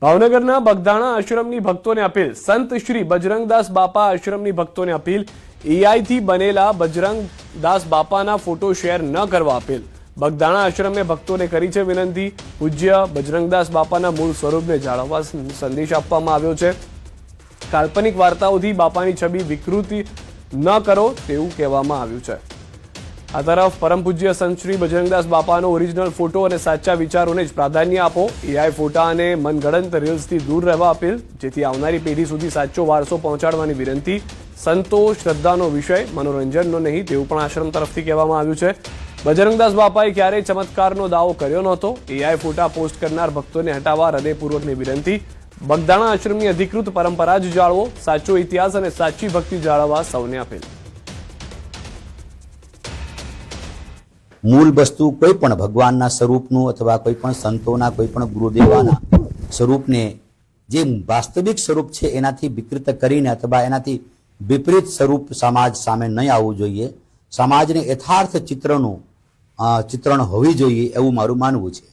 ભાવનગરના બગદાણા આશ્રમની ભક્તોને અપીલ। સંત શ્રી બજરંગદાસ બાપા આશ્રમની ભક્તોને અપીલ। એઆઈથી બનેલા બજરંગદાસ બાપાના ફોટો શેર ન કરવા અપીલ। બગદાણા આશ્રમે ભક્તોને કરી છે વિનંતી। પૂજ્ય બજરંગદાસ બાપાના મૂળ સ્વરૂપને જાળવવા સંદેશ આપવામાં આવ્યો છે। કાલ્પનિક વાર્તાઓથી બાપાની છબી વિકૃતિ ન કરો તેવું કહેવામાં આવ્યું છે। આ તરફ પરમ પૂજ્ય સંત શ્રી બજરંગદાસ બાપાનો ઓરિજિનલ ફોટો અને સાચા વિચારોને જ પ્રાધાન્ય આપો। એઆઈ ફોટા અને મનગઢંત રીલ્સથી દૂર રહેવા અપીલ, જેથી આવનારી પેઢી સુધી સાચો વારસો પહોંચાડવાની વિનંતી। સંતો શ્રદ્ધાનો વિષય, મનોરંજનનો નહીં તેવું પણ આશ્રમ તરફથી કહેવામાં આવ્યું છે। બજરંગદાસ બાપાએ ક્યારેય ચમત્કારનો દાવો કર્યો નહોતો। એઆઈ ફોટા પોસ્ટ કરનાર ભક્તોને હટાવવા હૃદયપૂર્વકની વિનંતી। બગદાણા આશ્રમની અધિકૃત પરંપરા જ જાળવો, સાચો ઇતિહાસ અને સાચી ભક્તિ જાળવવા સૌને અપીલ। मूल वस्तु कोईपण भगवानना स्वरूपनु अथवा कोईपण संतोना कोईपण गुरुदेवाना स्वरूपने जे वास्तविक स्वरूप छे एनाथी विकृत करीने अथवा एनाथी विपरीत स्वरूप समाज सामे नहीं आववुं जोईए। समाजने यथार्थ चित्रण होवी जोईए एवुं मारुं मानवुं छे।